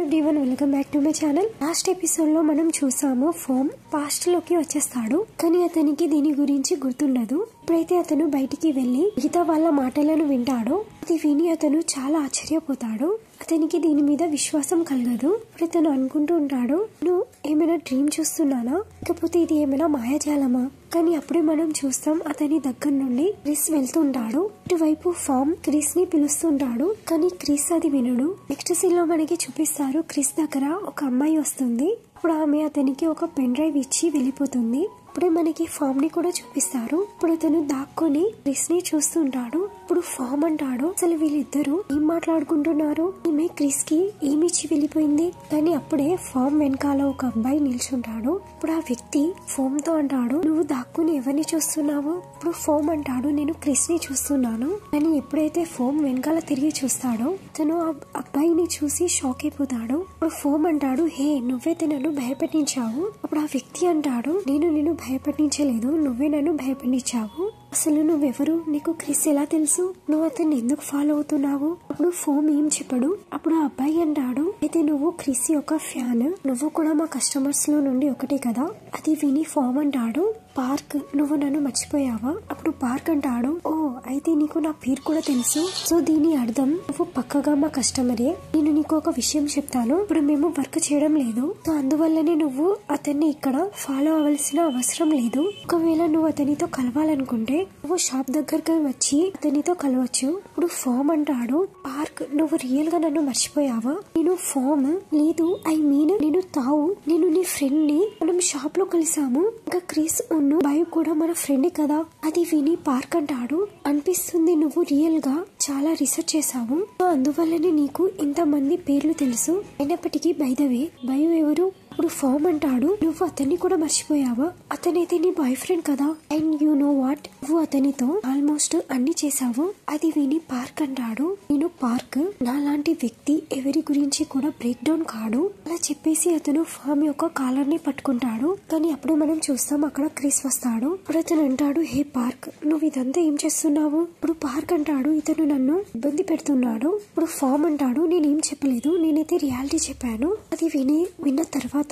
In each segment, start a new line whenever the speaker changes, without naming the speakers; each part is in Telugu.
Everyone, welcome back to my channel. Last episode లో మనం చూసాము ఫోమ్ పాస్ట్ లోకి వచ్చేస్తాడు, కానీ అతనికి దీని గురించి గుర్తుండదు. ఎప్పుడైతే అతను బయటికి వెళ్లి మిగతా వాళ్ళ మాటలను వింటాడో అది విని అతను చాలా ఆశ్చర్యపోతాడు. అతనికి దీని మీద విశ్వాసం కలగదు. ఇప్పుడు అతను అనుకుంటూ ఉంటాడు, నువ్వు ఏమైనా డ్రీమ్ చూస్తున్నానా, లేకపోతే ఇది ఏమైనా మాయాజాలమా? కానీ అప్పుడే మనం చూస్తాం అతని దగ్గర నుండి క్రిస్ వెళ్తుంటాడు. ఇటువైపు ఫామ్ క్రిస్ ని పిలుస్తుంటాడు, కానీ క్రిస్ అది వినడు. నెక్స్ట్ సీన్ లో మనకి చూపిస్తారు, క్రిస్ దగ్గర ఒక అమ్మాయి వస్తుంది. ఇప్పుడు ఆమె అతనికి ఒక పెన్ డ్రైవ్ ఇచ్చి వెళ్ళిపోతుంది. ఇప్పుడే మనకి ఫామ్ ని కూడా చూపిస్తారు. ఇప్పుడు అతను దాక్కుని క్రిస్ ని చూస్తుంటాడు. ఇప్పుడు ఫామ్ అంటాడు, అసలు వీళ్ళిద్దరు ఏం మాట్లాడుకుంటున్నారు, ఈమె క్రిస్ కి ఏమిచ్చి వెళ్ళిపోయింది. కానీ అప్పుడే ఫామ్ వెనకాల ఒక అబ్బాయి నిల్చుంటాడు. ఇప్పుడు ఆ వ్యక్తి ఫామ్ తో అంటాడు, నువ్వు దాక్కుని ఎవరిని చూస్తున్నావు? ఇప్పుడు ఫామ్ అంటాడు, నేను క్రిస్ ని చూస్తున్నాను. కానీ ఎప్పుడైతే ఫామ్ వెనకాల తిరిగి చూస్తాడో తను ఆ అబ్బాయిని చూసి షాక్ అయిపోతాడు. ఇప్పుడు ఫామ్ అంటాడు, హే నువ్వైతే నన్ను భయపెట్టించావు. అప్పుడు ఆ వ్యక్తి అంటాడు, నేను నిన్ను భయపెట్టించలేదు, నువ్వే నన్ను భయపెట్టించావు. అసలు నువ్వెవరు, నీకు క్రిస్ ఎలా తెలుసు, నువ్వు అతన్ని ఎందుకు ఫాలో అవుతున్నావు? అప్పుడు ఫోమ్ ఏం చెప్పడు. అప్పుడు ఆ అబ్బాయి అంటాడు, అయితే నువ్వు క్రిస్ యొక్క ఫ్యాన్, నువ్వు కూడా మా కస్టమర్స్ లో నుండి ఒకటే కదా. అది విని ఫామ్ అంటాడు, పార్క్ నువ్వు నన్ను మర్చిపోయావా? అప్పుడు పార్క్ అంటాడు, ఓ అయితే నీకు నా పేరు కూడా తెలుసు. సో దీని అర్థం నువ్వు పక్కగా మా కస్టమరే. నేను నీకు ఒక విషయం చెప్తాను, ఇప్పుడు మేము వర్క్ చేయడం లేదు, సో అందువల్లనే నువ్వు అతన్ని ఇక్కడ ఫాలో అవ్వాల్సిన అవసరం లేదు. ఒకవేళ నువ్వు అతనితో కలవాలనుకుంటే నువ్వు షాప్ దగ్గరకు వచ్చి అతనితో కలవచ్చు. ఇప్పుడు ఫామ్ అంటాడు, పార్క్ నువ్వు రియల్ గా నన్ను మర్చిపోయావా? నేను ఫామ్ లేదు, ఐ మీన్ నేను తావు, నేను నీ ఫ్రెండ్ ని, మనం షాప్ లో కలిసాము. ఇంకా క్రిస్ బయో కూడా మన ఫ్రెండ్ కదా. అది విని పార్క్ అంటాడు, అనిపిస్తుంది నువ్వు రియల్ గా చాలా రీసెర్చ్ చేసావు, అందువల్లనే నీకు ఇంత మంది పేర్లు తెలుసు. అయినప్పటికీ బై ద వే బయో ఎవరు? ఇప్పుడు ఫామ్ అంటాడు, నువ్వు అతన్ని కూడా మర్చిపోయావా? అతనైతే నీ బాయ్ ఫ్రెండ్ కదా. అండ్ యూ నో వాట్, నువ్వు అతనితో ఆల్మోస్ట్ అన్ని చేసావు. అది విని పార్క్ అంటాడు, నేను పార్క్ నాలాంటి వ్యక్తి ఎవరి గురించి కూడా బ్రేక్ డౌన్ కాడు. అలా చెప్పేసి అతను ఫామ్ యొక్క కాలర్ ని పట్టుకుంటాడు. కానీ అప్పుడు మనం చూస్తాం అక్కడ క్రిస్ వస్తాడు. ఇప్పుడు అతను అంటాడు, హే పార్క్ నువ్వు ఇదంతా ఏం చేస్తున్నావు? ఇప్పుడు పార్క్ అంటాడు, ఇతను నన్ను ఇబ్బంది పెడుతున్నాడు. ఇప్పుడు ఫామ్ అంటాడు, నేనేం చెప్పలేదు, నేనైతే రియాలిటీ చెప్పాను. అది విన్న తర్వాత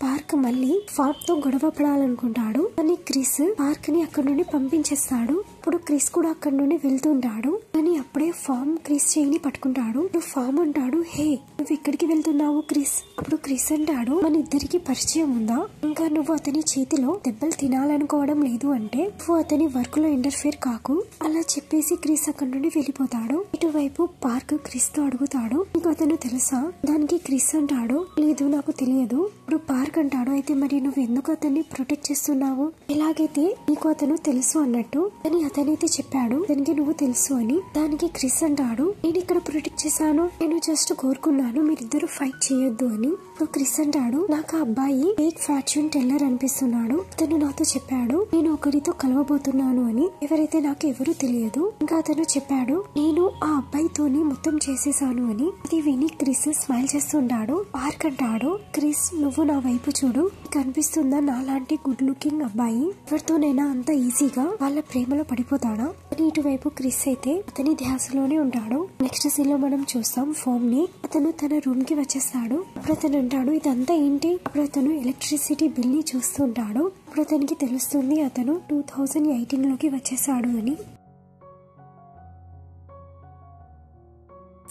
పార్క్ మళ్ళీ ఫామ్ తో గొడవ పడాలనుకుంటాడు. కానీ క్రిస్ పార్క్ ని అక్కడ నుండి పంపించేస్తాడు. ఇప్పుడు క్రిస్ కూడా అక్కడ నుండి వెళ్తుంటాడు. కానీ అప్పుడే ఫామ్ క్రిస్ చేయిని పట్టుకుంటాడు. ఫామ్ అంటాడు, హే నువ్వు ఎక్కడికి వెళ్తున్నావు క్రిస్? అప్పుడు క్రిస్ అంటాడు, మన ఇద్దరికి పరిచయం ఉందా? ఇంకా నువ్వు అతని చేతిలో దెబ్బలు తినాలనుకోవడం లేదు అంటే నువ్వు అతని వర్క్ లో ఇంటర్ఫేర్ కాకు. అలా చెప్పేసి క్రిస్ అక్కడ నుండి వెళ్ళిపోతాడు. ఇటువైపు పార్క్ క్రిస్ తో అడుగుతాడు, నీకు అతను తెలుసా? దానికి క్రిస్ అంటాడు, లేదు నాకు తెలియదు. ఇప్పుడు పార్క్ అంటాడు, అయితే మరి నువ్వు ఎందుకు అతన్ని ప్రొటెక్ట్ చేస్తున్నావు? ఎలాగైతే నీకు అతను తెలుసు అన్నట్టు, కానీ అతనైతే చెప్పాడు దానికి నువ్వు తెలుసు అని. దానికి క్రిస్ అంటాడు, నేను ఇక్కడ ప్రొటెక్ట్ చేశాను, నేను జస్ట్ కోరుకున్నాను మీరిద్దరు ఫైట్ చేయొద్దు అని. క్రిస్ అంటాడు, నాకు ఆ అబ్బాయి ఫేక్ ఫార్చ్యూన్ టెల్లర్ అనిపిస్తున్నాడు. అతను నాతో చెప్పాడు నేను ఒకరితో కలవబోతున్నాను అని, ఎవరైతే నాకు ఎవరు తెలియదు. ఇంకా అతను చెప్పాడు నేను ఆ అబ్బాయితోని మొత్తం చేసేసాను అని. అది విని క్రిస్ స్మైల్ చేస్తుంటాడు. పార్క్ అంటాడు, క్రిస్ నువ్వు నా వైపు చూడు, కనిపిస్తుందా నాలాంటి గుడ్ లుకింగ్ అబ్బాయి ఎవరితోనైనా అంత ఈజీగా వాళ్ళ ప్రేమలో పడిపోతాడా? అని ఇటువైపు క్రిస్ అయితే అతని ధ్యాసలోనే ఉంటాడు. నెక్స్ట్ సీన్ లో మనం చూస్తాం ఫోమ్ ని, అతను తన రూమ్ కి వచ్చేస్తాడు. అప్పుడు అతను అంటాడు, ఇదంతా ఏంటి? అప్పుడు అతను ఎలక్ట్రిసిటీ బిల్ ని చూస్తుంటాడు. అప్పుడు అతనికి తెలుస్తుంది అతను 2018 లోకి వచ్చేసాడు అని.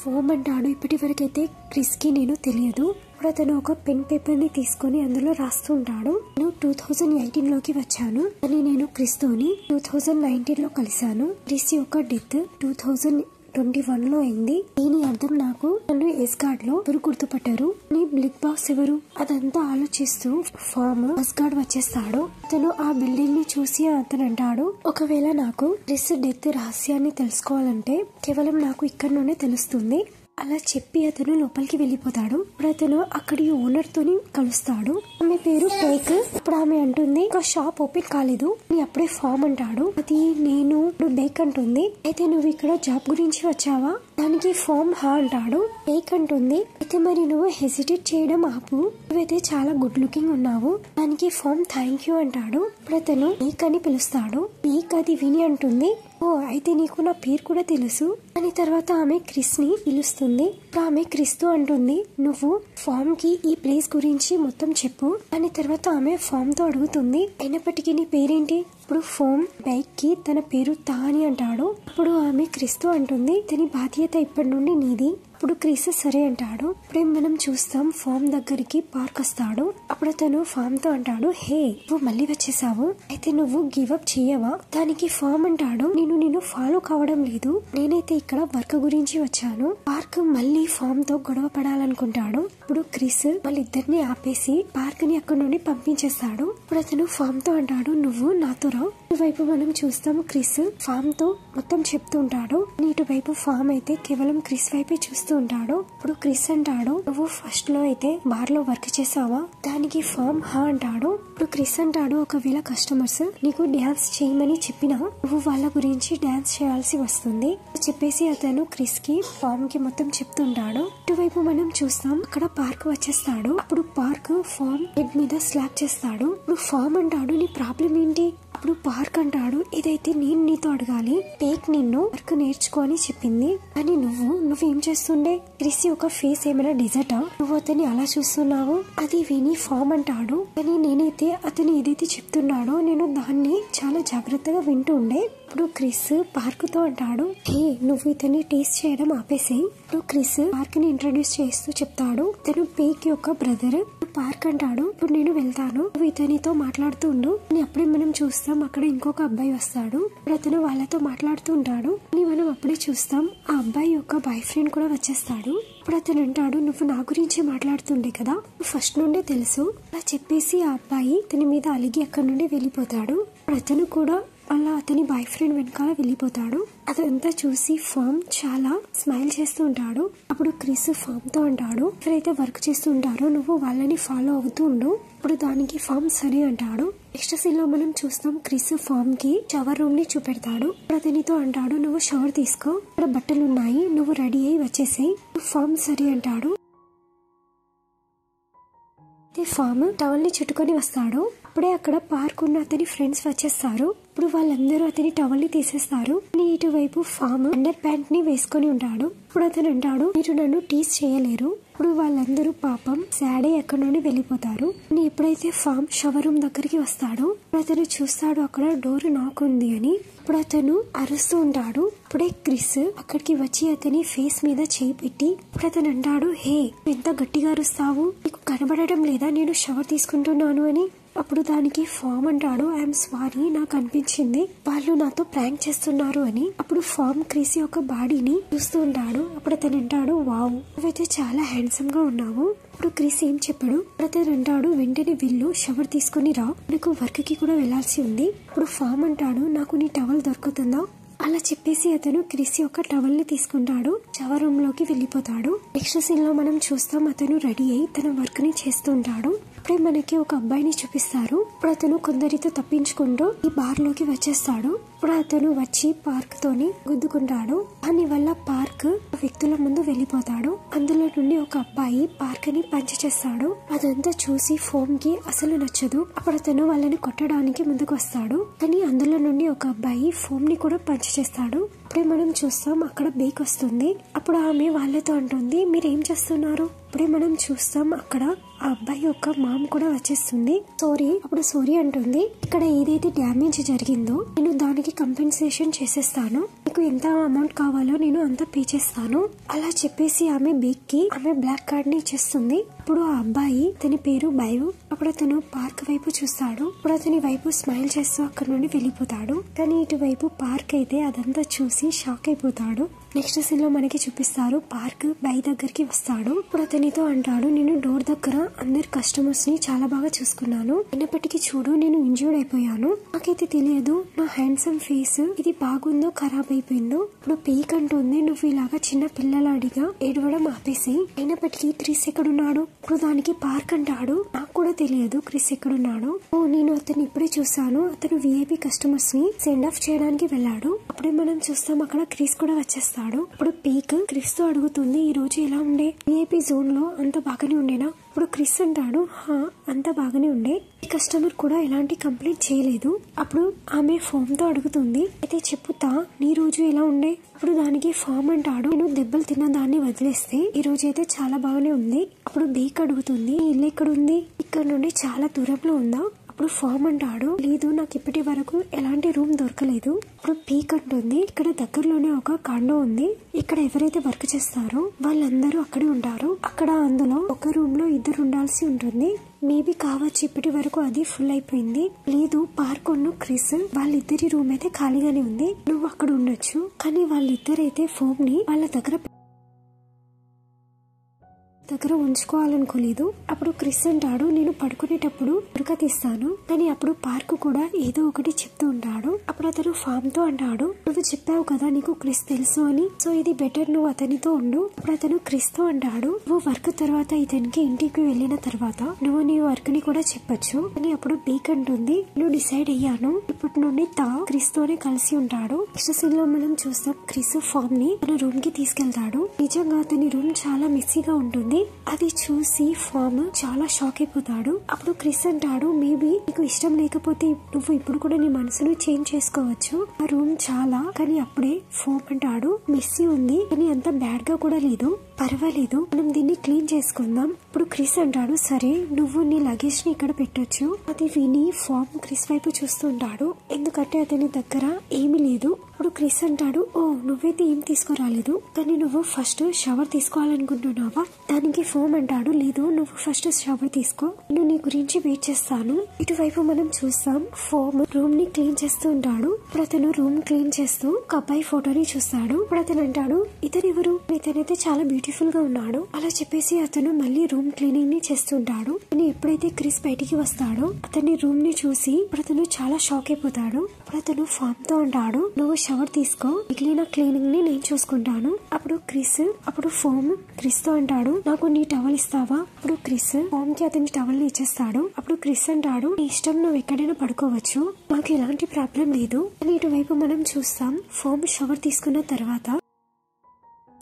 ఫోమ్ అంటాడు, ఇప్పటి వరకైతే క్రిస్ కి నేను తెలియదు. ఇప్పుడు అతను ఒక పెన్ పేపర్ ని తీసుకుని అందులో రాస్తుంటాడు, నేను 2018 లోకి వచ్చాను, కానీ నేను క్రిస్ తోని 2019 లో కలిశాను. క్రిస్ యొక్క డెత్ 2021 లో అయింది. దీని అర్థం నాకు నన్ను ఎస్గార్డ్ లో ఎవరు గుర్తుపట్టారు, నీ బిగ్ బాస్ ఎవరు? అదంతా ఆలోచిస్తూ ఫామ్ ఎస్గార్డ్ వచ్చేస్తాడు. అతను ఆ బిల్డింగ్ ని చూసి అతను అంటాడు, ఒకవేళ నాకు క్రిస్ డెత్ రహస్యాన్ని తెలుసుకోవాలంటే కేవలం నాకు ఇక్కడ నుండే తెలుస్తుంది. అలా చెప్పి అతను లోపలికి వెళ్ళిపోతాడు. ఇప్పుడు అతను అక్కడి ఓనర్ తోని కలుస్తాడు. ఆమె పేరు పేక్. ఇప్పుడు ఆమె అంటుంది ఒక షాప్ ఓపెన్ కాలేదు, నీ అప్పుడే ఫామ్ అంటాడు. అది నేను బేక్ అంటుంది. అయితే నువ్వు ఇక్కడ జాబ్ గురించి వచ్చావా? దానికి ఫామ్ హా అంటాడు. పేక్ అంటుంది అయితే మరి నువ్వు హెసిటేట్ చేయడం ఆపు, నువ్వైతే చాలా గుడ్ లుకింగ్ ఉన్నావు. దానికి ఫామ్ థ్యాంక్ యూ అంటాడు. ఇప్పుడు అతను పేక్ అని పిలుస్తాడు. పేక్ అది విని అంటుంది ఓ అయితే నీకు నా పేరు కూడా తెలుసు అని. తర్వాత ఆమె క్రిస్ ని పిలుస్తుంది. ఆమె క్రిస్ తో అంటుంది నువ్వు ఫామ్ కి ఈ ప్లేస్ గురించి మొత్తం చెప్పు అని. తర్వాత ఆమె ఫామ్ తో అడుగుతుంది అయినప్పటికీ నీ పేరేంటి? ఇప్పుడు ఫామ్ బైక్ కి తన పేరు తా అని అంటాడు. అప్పుడు ఆమె క్రిస్ తో అంటుంది తన బాధ్యత ఇప్పటి నుండి నీది. ఇప్పుడు క్రిస్ సరే అంటాడు. ఇప్పుడే మనం చూస్తాం ఫామ్ దగ్గరికి పార్క్ వస్తాడు. అప్పుడు అతను ఫామ్ తో అంటాడు హే నువ్వు మళ్ళీ వచ్చేసావు, అయితే నువ్వు గివ్ అప్ చేయవా? దానికి ఫామ్ అంటాడు నేను ఫాలో కావడం లేదు, నేనైతే ఇక్కడ వర్క్ గురించి వచ్చాను. పార్క్ మళ్ళీ ఫామ్ తో గొడవ పడాలనుకుంటాడు. ఇప్పుడు క్రిస్ వాళ్ళిద్దరిని ఆపేసి పార్క్ ని అక్కడ నుండి పంపించేస్తాడు. ఇప్పుడు అతను ఫామ్ తో అంటాడు నువ్వు నాతో రావు. ఇటువైపు మనం చూస్తాం క్రిస్ ఫామ్ తో మొత్తం చెప్తూ ఉంటాడు. ఇటువైపు ఫామ్ అయితే కేవలం క్రిస్ వైపే చూస్తూ ఉంటాడు. ఇప్పుడు క్రిస్ అంటాడు నువ్వు ఫస్ట్ లో అయితే బార్ లో వర్క్ చేసావా? దానికి ఫామ్ హా అంటాడు. ఇప్పుడు క్రిస్ అంటాడు ఒకవేళ కస్టమర్స్ నీకు డాన్స్ చేయమని చెప్పినా నువ్వు వాళ్ళ గురించి డాన్స్ చేయాల్సి వస్తుంది చెప్పేసి అతను క్రిస్ కి ఫామ్ కి మొత్తం చెప్తుంటాడు. ఇటువైపు మనం చూస్తాం అక్కడ పార్క్ వచ్చేస్తాడు. అప్పుడు పార్క్ ఫామ్ హెడ్ మీద స్లాప్ చేస్తాడు. ఇప్పుడు ఫామ్ అంటాడు నీ ప్రాబ్లం ఏంటి? అప్పుడు పార్క్ అంటాడు ఇదైతే నేను నీతో అడగాలి, పేక్ నిన్ను వర్క్ నేర్చుకో అని చెప్పింది కానీ నువ్వేం చేస్తుండే? క్రిస్ ఒక ఫేస్ ఏమైనా డిజర్టా? నువ్వు అతన్ని అలా చూస్తున్నావు? అది విని ఫామ్ అంటాడు కానీ నేనైతే అతను ఏదైతే చెప్తున్నాడో నేను దాన్ని చాలా జాగ్రత్తగా వింటూ ఉండే. ఇప్పుడు క్రిస్ పార్క్ తో అంటాడు హే నువ్వు ఇతన్ని టేస్ట్ చేయడం ఆపేసేయి. ఇప్పుడు క్రిస్ పార్క్ ని ఇంట్రడ్యూస్ చేస్తూ చెప్తాడు తను పేక్ యొక్క బ్రదర్. పార్క్ అంటాడు ఇప్పుడు నేను వెళ్తాను, నువ్వు ఇతనితో మాట్లాడుతూ ఉండు. అప్పుడే మనం చూస్తాం అక్కడ ఇంకొక అబ్బాయి వస్తాడు. ఇప్పుడు అతను వాళ్ళతో మాట్లాడుతూ ఉంటాడు. మనం అప్పుడే చూస్తాం ఆ అబ్బాయి యొక్క బాయ్ ఫ్రెండ్ కూడా వచ్చేస్తాడు. ఇప్పుడు అతను అంటాడు నువ్వు నా గురించి మాట్లాడుతుండే కదా, ఫస్ట్ నుండే తెలుసు అలా చెప్పేసి ఆ అబ్బాయి తన మీద అలిగి అక్కడి నుండి వెళ్ళిపోతాడు. ఇప్పుడు అతను కూడా అలా అతని బాయ్ ఫ్రెండ్ వెనకాల వెళ్ళిపోతాడు. అదంతా చూసి ఫామ్ చాలా స్మైల్ చేస్తూ ఉంటాడు. అప్పుడు క్రిస్ ఫామ్ తో అంటాడు ఎవరైతే వర్క్ చేస్తూ ఉంటారో నువ్వు వాళ్ళని ఫాలో అవుతూ ఉండు. ఇప్పుడు దానికి ఫామ్ సరే అంటాడు. నెక్స్ట్ సీన్ లో మనం చూస్తాం క్రిస్ ఫామ్ కి షవర్ రూమ్ ని చూపెడతాడు. ఇప్పుడు అతనితో అంటాడు నువ్వు షవర్ తీసుకో, ఇక్కడ బట్టలు ఉన్నాయి, నువ్వు రెడీ అయ్యి వచ్చేసేయి. ఫామ్ సరే అంటాడు. ఫామ్ టవల్ ని చుట్టుకొని వస్తాడు. అప్పుడే అక్కడ పార్క్ ఉన్న అతని ఫ్రెండ్స్ వచ్చేస్తారు. ఇప్పుడు వాళ్ళందరూ అతని టవల్ ని తీసేస్తారు. ఇటువైపు ఫామ్ అండర్ ప్యాంట్ ని వేసుకొని ఉంటాడు. ఇప్పుడు అతను అంటాడు మీరు నన్ను టీస్ చేయలేరు. ఇప్పుడు వాళ్ళందరూ పాపం సాడ్ అయ్యి అక్కడ నుండి వెళ్ళిపోతారు. ఎప్పుడైతే ఫామ్ షవర్ రూమ్ దగ్గరికి వస్తాడో అతను చూస్తాడు అక్కడ డోర్ నాక్ ఉంది అని. ఇప్పుడు అతను అరుస్తూ ఉంటాడు. ఇప్పుడే క్రిస్ అక్కడికి వచ్చి అతని ఫేస్ మీద చేయి పెట్టి ఇప్పుడు అతను అంటాడు హే ఎంత గట్టిగా అరుస్తావు, నీకు కనబడటం లేదా నేను షవర్ తీసుకుంటున్నాను అని. అప్పుడు దానికి ఫామ్ అంటాడు ఐఎమ్ సారీ నాకు అనిపించింది వాళ్ళు నాతో ప్రాంక్ చేస్తున్నారు అని. అప్పుడు ఫామ్ క్రిస్ యొక్క బాడీని చూస్తూ ఉంటాడు. అప్పుడు అతను అంటాడు వావ్ నువ్వైతే చాలా హ్యాండ్సమ్ గా ఉన్నావు. ఇప్పుడు క్రిస్ ఏం చెప్పాడు? అతను అంటాడు వెంటనే వెళ్ళు షవర్ తీసుకుని రా, నాకు వర్క్ కి కూడా వెళ్లాల్సి ఉంది. ఇప్పుడు ఫామ్ అంటాడు నాకు నీ టవల్ దొరుకుతుందా? అలా చెప్పేసి అతను క్రిస్ యొక్క టవల్ ని తీసుకుంటాడు, షవర్ రూమ్ లోకి వెళ్ళిపోతాడు. నెక్స్ట్ సీన్ లో మనం చూస్తాం అతను రెడీ అయి తన వర్క్ ని చేస్తూ ఉంటాడు. ఇప్పుడే మనకి ఒక అబ్బాయిని చూపిస్తారు. ఇప్పుడు అతను కొందరితో తప్పించుకుంటూ ఈ బార్ లోకి వచ్చేస్తాడు. ఇప్పుడు అతను వచ్చి పార్క్ తోని గుద్దుకుంటాడు. దాని వల్ల పార్క్ వ్యక్తుల ముందు వెళ్ళిపోతాడు. అందులో నుండి ఒక అబ్బాయి పార్క్ ని పంచ్ చేస్తాడు. అదంతా చూసి ఫోమ్ కి అసలు నచ్చదు. అప్పుడు అతను వాళ్ళని కొట్టడానికి ముందుకు వస్తాడు. కానీ అందులో నుండి ఒక అబ్బాయి ఫోమ్ ని కూడా పంచ్ చేస్తాడు. ఇప్పుడే మనం చూస్తాం అక్కడ బేక్ వస్తుంది. అప్పుడు ఆమె వాళ్ళతో అంటుంది మీరేం చేస్తున్నారు? ఇప్పుడే మనం చూస్తాం అక్కడ ఆ అబ్బాయి యొక్క మామ్ కూడా వచ్చేస్తుంది. అప్పుడు సోరీ అంటుంది ఇక్కడ ఏదైతే డ్యామేజ్ జరిగిందో నేను దానికి కంపెన్సేషన్ చేసేస్తాను, మీకు ఎంత అమౌంట్ కావాలో నేను అంత పే చేస్తాను అలా చెప్పేసి ఆమె బేక్ కి ఆమె బ్లాక్ కార్డ్ ని ఇచ్చేస్తుంది. ఇప్పుడు ఆ అబ్బాయి తన పేరు బైవ్. అప్పుడు అతను పార్క్ వైపు చూస్తాడు. ఇప్పుడు అతని వైపు స్మైల్ చేస్తూ అక్కడ నుండి వెళ్ళిపోతాడు. కానీ ఇటువైపు పార్క్ అయితే అదంతా చూసి షాక్ అయిపోతాడు. నెక్స్ట్ సీన్ లో మనకి చూపిస్తారు పార్క్ బై దగ్గరికి వస్తాడు. ఇప్పుడు అతనితో అంటాడు, నేను డోర్ దగ్గర అందరి కస్టమర్స్ ని చాలా బాగా చూసుకున్నాను, అయినప్పటికీ చూడు నేను ఇంజూర్డ్ అయిపోయాను, నాకైతే తెలియదు నా హ్యాండ్సమ్ ఫేస్ ఇది బాగుందో ఖరాబ్ అయిపోయిందో. ఇప్పుడు పీక్ అంటుంది, నువ్వు ఇలాగా చిన్న పిల్లలాడిగా ఏడవడం ఆపేసి, అయినప్పటికీ క్రిస్ ఎక్కడున్నాడు? ఇప్పుడు దానికి పార్క్ అంటాడు, నాకు కూడా తెలియదు క్రిస్ ఎక్కడున్నాడు. ఓ నేను అతన్ని ఇప్పుడే చూసాను, అతను విఐపి కస్టమర్స్ ని సెండ్ ఆఫ్ చేయడానికి వెళ్ళాడు. అప్పుడే మనం చూస్తాం అక్కడ క్రిస్ కూడా వచ్చేస్తాడు. ఇప్పుడు పీక్ క్రిస్ తో అడుగుతుంది, ఈ రోజు ఎలా ఉండే, విఐపి జోన్ లో అంత బాగానే ఉండేనా? ఇప్పుడు క్రిస్ అంటాడు, హా అంత బాగానే ఉండే, ఈ కస్టమర్ కూడా ఎలాంటి కంప్లైంట్ చేయలేదు. అప్పుడు ఆమె ఫామ్ తో అడుగుతుంది, అయితే చెప్పుతా నీ రోజు ఎలా ఉండే? అప్పుడు దానికి ఫామ్ అంటాడు, నేను దెబ్బలు తిన్న దాన్ని వదిలేస్తే ఈ రోజు అయితే చాలా బాగానే ఉంది. అప్పుడు బేక్ అడుగుతుంది, ఇల్లు ఎక్కడ ఉంది, ఇక్కడ నుండి చాలా దూరంలో ఉందా? అప్పుడు ఫామ్ అంటాడు, లేదు నాకు ఇప్పటి వరకు ఎలాంటి రూమ్ దొరకలేదు. ఇప్పుడు పీక్ అంటుంది, ఇక్కడ దగ్గరలోనే ఒక కాండో ఉంది, ఇక్కడ ఎవరైతే వర్క్ చేస్తారో వాళ్ళందరూ అక్కడే ఉంటారు, అక్కడ అందులో ఒక రూమ్ లో 2 ఉండాల్సి ఉంటుంది, మేబీ కావచ్చు ఇప్పటి వరకు అది ఫుల్ అయిపోయింది. లేదు పార్క్ క్రిస్ వాళ్ళిద్దరి రూమ్ అయితే ఖాళీగానే ఉంది, నువ్వు అక్కడ ఉండొచ్చు, కానీ వాళ్ళిద్దరైతే ఫోమ్ ని వాళ్ళ దగ్గర ఉంచుకోవాలనుకోలేదు. అప్పుడు క్రిస్ అంటాడు, నేను పడుకునేటప్పుడు ఉరక తీస్తాను, కానీ అప్పుడు పార్క్ కూడా ఏదో ఒకటి చెప్తూ ఉంటాడు. అప్పుడు అతను ఫామ్ తో అంటాడు, నువ్వు చెప్పావు కదా నీకు క్రిస్ తెలుసు అని, సో ఇది బెటర్ నువ్వు అతనితో ఉండు. అప్పుడు అతను క్రిస్ తో అంటాడు, నువ్వు వర్క్ తర్వాత ఇతనికి ఇంటికి వెళ్ళిన తర్వాత నువ్వు నీ వర్క్ ని కూడా చెప్పొచ్చు అని. అప్పుడు బీక్ అంటుంది, నువ్వు డిసైడ్ అయ్యాను, ఇప్పటి నుండి క్రిస్ తోనే కలిసి ఉంటాడు. నెక్స్ట్ సీన్ లో మనం చూస్తాం క్రిస్ ఫామ్ ని తన రూమ్ కి తీసుకెళ్తాడు. నిజంగా అతని రూమ్ చాలా మెస్సీగా ఉంటుంది. అది చూసి ఫామ్ చాలా షాక్ అయిపోతాడు. అప్పుడు క్రిస్ అంటాడు, మేబీ నీకు ఇష్టం లేకపోతే నువ్వు ఇప్పుడు కూడా నీ మనసును చేంజ్ చేసుకోవచ్చు, ఆ రూమ్ చాలా, కానీ అప్పుడే ఫామ్ అంటాడు, మెస్సీ ఉంది కానీ అంత బ్యాడ్ గా కూడా లేదు, పర్వాలేదు మనం దీన్ని క్లీన్ చేసుకుందాం. ఇప్పుడు క్రిస్ అంటాడు, సరే నువ్వు నీ లగేజ్ ని ఇక్కడ పెట్టొచ్చు. అది విని ఫామ్ క్రిస్ వైపు చూస్తుంటాడు, ఎందుకంటే అతని దగ్గర ఏమీ లేదు. ఇప్పుడు క్రిస్ అంటాడు, ఓ నువ్వైతే ఏం తీసుకురాలేదు, కానీ నువ్వు ఫస్ట్ షవర్ తీసుకోవాలనుకుంటున్నావా? దానికి ఫోమ్ అంటాడు, లేదు నువ్వు ఫస్ట్ షవర్ తీసుకో, నేను నీ గురించి వెయిట్ చేస్తాను. ఇటువైపు మనం చూస్తాం ఫోమ్ రూమ్ ని క్లీన్ చేస్తూ ఉంటాడు. ఇప్పుడు అతను రూమ్ క్లీన్ చేస్తూ ఒక అబ్బాయి ఫోటోని చూస్తాడు. ఇప్పుడు అతను అంటాడు, ఇతనెవరు? ఇతనైతే చాలా బ్యూటిఫుల్ గా ఉన్నాడు. అలా చెప్పేసి అతను మళ్ళీ రూమ్ క్లీనింగ్ ని చేస్తుంటాడు. కానీ ఎప్పుడైతే క్రిస్ బయటికి వస్తాడో అతని రూమ్ ని చూసి ఇప్పుడు అతను చాలా షాక్ అయిపోతాడు. ఇప్పుడు అతను ఫామ్ తో అంటాడు, నువ్వు షవర్ తీసుకో, మిగిలిన క్లీనింగ్ ని నేను చూసుకుంటాను. అప్పుడు ఫోమ్ క్రిస్ తో అంటాడు, నాకు నీ టవల్ ఇస్తావా? అప్పుడు క్రిస్ ఫోమ్ కి అతని టవల్ ని ఇచ్చేస్తాడు. అప్పుడు క్రిస్ అంటాడు, నీ ఇష్టం, నువ్వు ఎక్కడైనా పడుకోవచ్చు, నాకు ఎలాంటి ప్రాబ్లం లేదు అని. ఇటువైపు మనం చూస్తాం ఫోమ్ షవర్ తీసుకున్న తర్వాత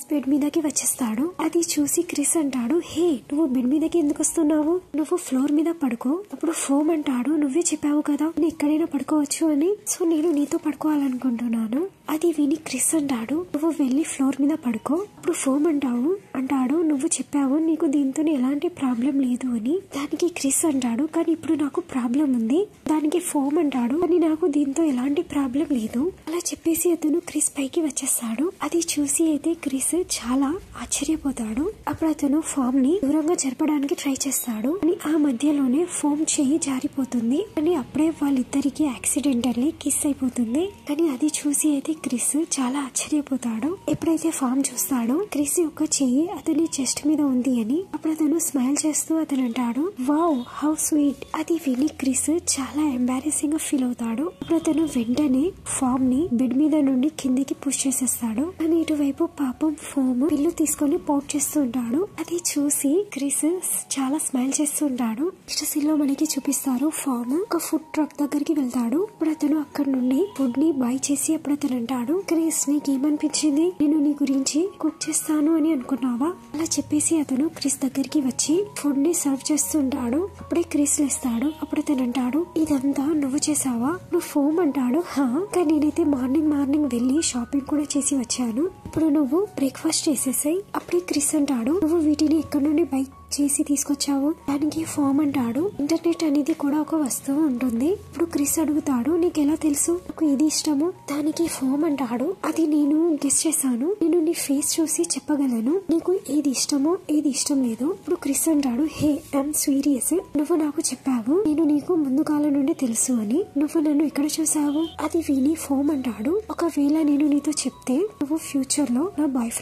బెడ్ మీదకి వచ్చేస్తాడు. అది చూసి క్రిస్ అంటాడు, హే నువ్వు బెడ్ మీదకి ఎందుకు వస్తున్నావు, నువ్వు ఫ్లోర్ మీద పడుకో. అప్పుడు ఫోమ్ అంటాడు, నువ్వే చెప్పావు కదా నేను ఎక్కడైనా పడుకోవచ్చు అని, సో నేను నీతో పడుకోవాలనుకుంటున్నాను. అది విని క్రిస్ అంటాడు, నువ్వు వెళ్లి ఫ్లోర్ మీద పడుకో. అప్పుడు ఫోమ్ అంటాడు, నువ్వు చెప్పావు నీకు దీంతో ఎలాంటి ప్రాబ్లం లేదు అని. దానికి క్రిస్ అంటాడు, కానీ ఇప్పుడు నాకు ప్రాబ్లం ఉంది. దానికి ఫోమ్ అంటాడు, కానీ నాకు దీంతో ఎలాంటి ప్రాబ్లం లేదు. అలా చెప్పేసి అతను క్రిస్ పైకి వచ్చేస్తాడు. అది చూసి అయితే క్రిస్ చాలా ఆశ్చర్యపోతాడు. అప్పుడు అతను ఫామ్ ని దూరంగా జరపడానికి ట్రై చేస్తాడు, కానీ ఆ మధ్యలోనే ఫోమ్ చెయ్యి జారిపోతుంది. కానీ అప్పుడే వాళ్ళిద్దరికి యాక్సిడెంటల్లీ కిస్ అయిపోతుంది. కానీ అది చూసి అయితే క్రిస్ చాలా ఆశ్చర్యపోతాడు. ఎప్పుడైతే ఫామ్ చూస్తాడో క్రిస్ యొక్క చెయ్యి అతని చెస్ట్ మీద ఉంది అని, అప్పుడు అతను స్మైల్ చేస్తూ అతను అంటాడు, వావ్ హౌ స్వీట్. అది విని క్రిస్ చాలా ఎంబారెసింగ్ గా ఫీల్ అవుతాడు. అప్పుడు అతను వెంటనే ఫామ్ ని బెడ్ మీద నుండి కిందికి పుష్ చేసేస్తాడు. కానీ ఇటువైపు పాపం ఫోమ్ పిల్లు తీసుకొని పౌట్ చేస్తూ ఉంటాడు. అది చూసి క్రిస్ చాలా స్మైల్ చేస్తూ ఉంటాడు. నెక్స్ట్ సీన్ లో మనకి చూపిస్తారు ఫామ్ ఒక ఫుడ్ ట్రక్ దగ్గరికి వెళ్తాడు. ఇప్పుడు అతను అక్కడ నుండి ఫుడ్ ని బై చేసి అప్పుడు అతను అంటాడు, క్రిస్ నీకు ఏమనిపించింది, నేను నీ గురించి కుక్ చేస్తాను అని అనుకున్నావా? అలా చెప్పేసి అతను క్రిస్ దగ్గరికి వచ్చి ఫుడ్ ని సర్వ్ చేస్తూ ఉంటాడు. అప్పుడే క్రిస్ లేస్తాడు. అప్పుడు అతను అంటాడు, ఇదంతా నువ్వు చేసావా? నువ్వు ఫోమ్ అంటాడు, హా, కానీ నేనైతే మార్నింగ్ వెళ్ళి షాపింగ్ కూడా చేసి వచ్చాను, ఇప్పుడు నువ్వు బ్రేక్ఫాస్ట్ చేసేసాయి. అప్పుడే క్రిస్ అంటాడు, నువ్వు వీటిని ఎక్కడి నుండి బై చేసి తీసుకొచ్చావు? దానికి ఫామ్ అంటాడు. ఇంటర్నెట్ అనేది కూడా ఒక వస్తువు ఉంటుంది. ఇప్పుడు క్రిస్ అడుగుతాడు, నీకెలా తెలుసు నాకు ఇది ఇష్టము? దానికి ఫామ్ అంటాడు, అది నేను గెస్ చేశాను. నేను నీ ఫేస్ చూసి చెప్పగలను నీకు ఏది ఇష్టమో ఏది ఇష్టం లేదు. ఇప్పుడు క్రిస్ అంటాడు, హే ఐఎమ్ సీరియస్. నువ్వు నాకు చెప్పావు నేను నీకు ముందు కాలం నుండి తెలుసు అని. నువ్వు నన్ను ఎక్కడ చూసావు? అది విని ఫోమ్ అంటాడు, ఒకవేళ నేను నీతో చెప్తే నువ్వు ఫ్యూచర్ లో నా బాయ్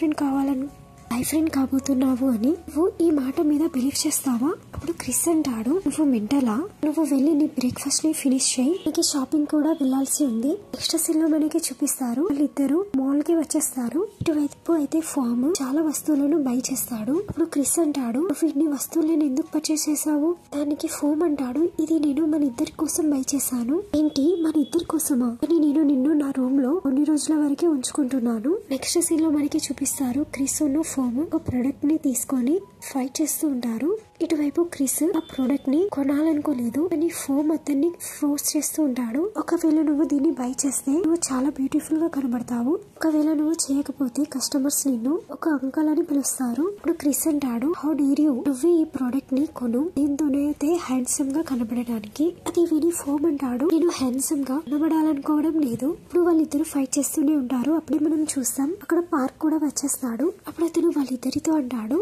ఫ్రెండ్ కాబోతున్నావు అని నువ్వు ఈ మాట మీద బిలీవ్ చేస్తావా? అప్పుడు క్రిస్ అంటాడు, నువ్వు మెంటలా? నువ్వు వెళ్ళి నీ బ్రేక్ఫాస్ట్ ని ఫినిష్ చేయి, నీకు షాపింగ్ కూడా వెళ్లాల్సి ఉంది. నెక్స్ట్ సీన్ లో మనకి చూపిస్తారు వాళ్ళిద్దరు మాల్ కి వచ్చేస్తారు. ఇటువైపు అయితే ఫామ్ చాలా వస్తువులను బై చేస్తాడు. అప్పుడు క్రిస్ అంటాడు, నువ్వు ఇన్ని వస్తువులను ఎందుకు పర్చేస్ చేసావు? దానికి ఫోమ్ అంటాడు, ఇది నేను మన ఇద్దరి కోసం బై చేశాను. ఏంటి మన ఇద్దరి కోసమా? అని నేను నిన్ను నా రూమ్ లో కొన్ని రోజుల వరకే ఉంచుకుంటున్నాను. నెక్స్ట్ సీన్ లో మనకి చూపిస్తారు క్రిస్ ఒక ప్రొడక్ట్ ని తీసుకొని ఫైట్ చేస్తూ ఉంటారు. ఇటువైపు క్రిస్ ఆ ప్రొడక్ట్ ని కొనాలనుకోలేదు కానీ ఫోమ్ అతన్ని ఫోర్స్ చేస్తూ ఉంటాడు. ఒకవేళ నువ్వు దీన్ని బై చేస్తే నువ్వు చాలా బ్యూటిఫుల్ గా కనబడతావు, ఒకవేళ నువ్వు చేయకపోతే కస్టమర్స్ నిన్ను ఒక అంకల్ అని పిలుస్తారు. ఇప్పుడు క్రిస్ అంటాడు, హౌ డేర్ యూ, నువ్వు ఈ ప్రొడక్ట్ ని కొను, దీంతోనైతే హ్యాండ్సమ్ గా కనబడడానికి. అది విని ఫోమ్ అంటాడు, నేను హ్యాండ్సమ్ గా కనబడాలనుకోవడం లేదు. ఇప్పుడు వాళ్ళిద్దరు ఫైట్ చేస్తూనే ఉంటారు. అప్పుడే మనం చూస్తాం అక్కడ పార్క్ కూడా వచ్చేస్తాడు. అప్పుడు అతను వాళ్ళిద్దరితో అంటాడు,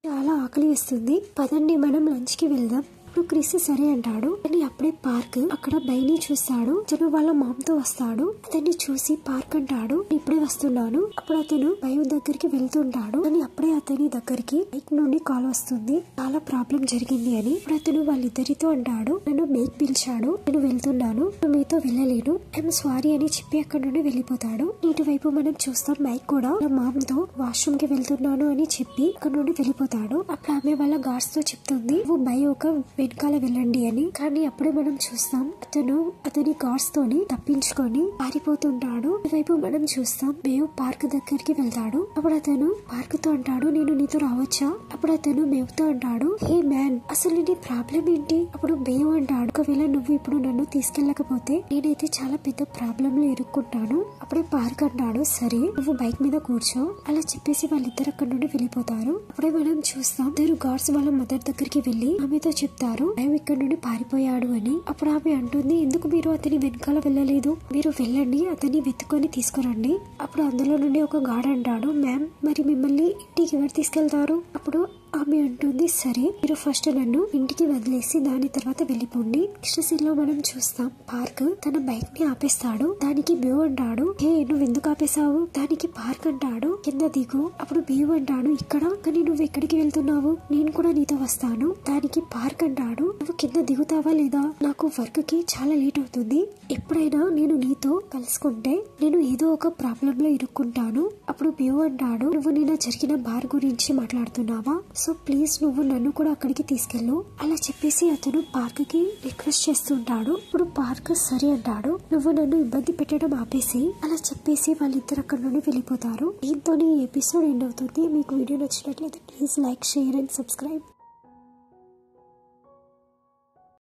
చాలా ఆకలి వేస్తుంది, పదండి మనం లంచ్ కి వెళ్దాం. ఇప్పుడు క్రిస్ సరే అంటాడు. కానీ అప్పుడే పార్క్ అక్కడ బైని చూస్తాడు. అతను వాళ్ళ మామ్ తో వస్తాడు. అతన్ని చూసి పార్క్ అంటాడు, ఇప్పుడే వస్తున్నాను. అప్పుడు అతను బై దగ్గరికి వెళ్తుంటాడు. కానీ అప్పుడే అతని దగ్గరికి బైక్ నుండి కాల్ వస్తుంది, చాలా ప్రాబ్లం జరిగింది అని. ఇప్పుడు అతను వాళ్ళిద్దరితో అంటాడు, నన్ను బైక్ పిలిచాడు, నేను వెళ్తున్నాను, మీతో వెళ్ళలేను, ఐఎమ్ సారీ అని చెప్పి అక్కడ నుండి వెళ్ళిపోతాడు. ఇటువైపు మనం చూస్తాం బైక్ కూడా వాళ్ళ మామ్ తో వాష్రూమ్ కి వెళ్తున్నాను అని చెప్పి అక్కడ నుండి వెళ్ళిపోతాడు. అప్పుడు ఆమె వాళ్ళ గార్డ్స్ తో చెప్తుంది, నువ్వు బై ఒక వెనకాల వెళ్ళండి అని. కానీ అప్పుడే మనం చూస్తాం అతను అతని గార్డ్స్ తోని తప్పించుకొని పారిపోతుంటాడు. ఇటువైపు మనం చూస్తాం బేవ్ పార్క్ దగ్గరికి వెళ్తాడు. అప్పుడు అతను పార్క్ తో అంటాడు, నేను నీతో రావచ్చా? అప్పుడు అతను బేవ్ తో అంటాడు, హే మ్యాన్ అసలు నీ ప్రాబ్లం ఏంటి? అప్పుడు బేవ్ అంటాడు, ఒకవేళ నువ్వు ఇప్పుడు నన్ను తీసుకెళ్ళకపోతే నేనైతే చాలా పెద్ద ప్రాబ్లం లో ఇరుక్కుంటాను. అప్పుడే పార్క్ అంటాడు, సరే నువ్వు బైక్ మీద కూర్చో. అలా చెప్పేసి వాళ్ళిద్దరు అక్కడ నుండి వెళ్ళిపోతారు. అప్పుడే మనం చూస్తాం ఇద్దరు గార్డ్స్ వాళ్ళ మదర్ దగ్గరికి వెళ్లి ఆమెతో చెప్తారు, ఆయన ఇక్కడ నుండి పారిపోయాడు అని. అప్పుడు ఆమె అంటుంది, ఎందుకు మీరు అతని వెనకాల వెళ్ళలేదు? మీరు వెళ్ళండి, అతన్ని వెతుకొని తీసుకురండి. అప్పుడు అందులో నుండి ఒక గార్డ్ అంటాడు, మ్యామ్ మరి మిమ్మల్ని ఇంటికి ఎవరు తీసుకెళ్తారు? అప్పుడు ఆమె అంటుంది, సరే మీరు ఫస్ట్ నన్ను ఇంటికి వదిలేసి దాని తర్వాత వెళ్ళిపోండి. నెక్స్ట్ సీన్ లో మనం చూస్తాం పార్క్ తన బైక్ ని ఆపేస్తాడు. దానికి బేవ్ అంటాడు, హే నువ్వు ఎందుకు ఆపేశావు? దానికి పార్క్ అంటాడు, కింద దిగు. అప్పుడు బేవ్ అంటాడు, ఇక్కడ కానీ నువ్వు ఎక్కడికి వెళ్తున్నావు? నేను కూడా నీతో వస్తాను. దానికి పార్క్ అంటాడు, నువ్వు కింద దిగుతావా లేదా? నాకు వర్క్ కి చాలా లేట్ అవుతుంది. ఎప్పుడైనా నేను నీతో కలుసుకుంటే నేను ఏదో ఒక ప్రాబ్లం లో ఇరుక్కుంటాను. అప్పుడు బేవ్ అంటాడు, నువ్వు నిన్న జరిగిన బార్ గురించి మాట్లాడుతున్నావా? సో ప్లీజ్ నువ్వు నన్ను కూడా అక్కడికి తీసుకెళ్ళు. అలా చెప్పేసి అతను పార్క్ కి రిక్వెస్ట్ చేస్తుంటాడు. ఇప్పుడు పార్క్ సరే అంటాడు, నువ్వు నన్ను ఇబ్బంది పెట్టడం ఆపేసి. అలా చెప్పేసి వాళ్ళిద్దరు అక్కడ నుండి వెళ్ళిపోతారు. దీంతో ఈ ఎపిసోడ్ ఎండ్ అవుతుంది. మీకు వీడియో నచ్చినట్లయితే please like, share and subscribe.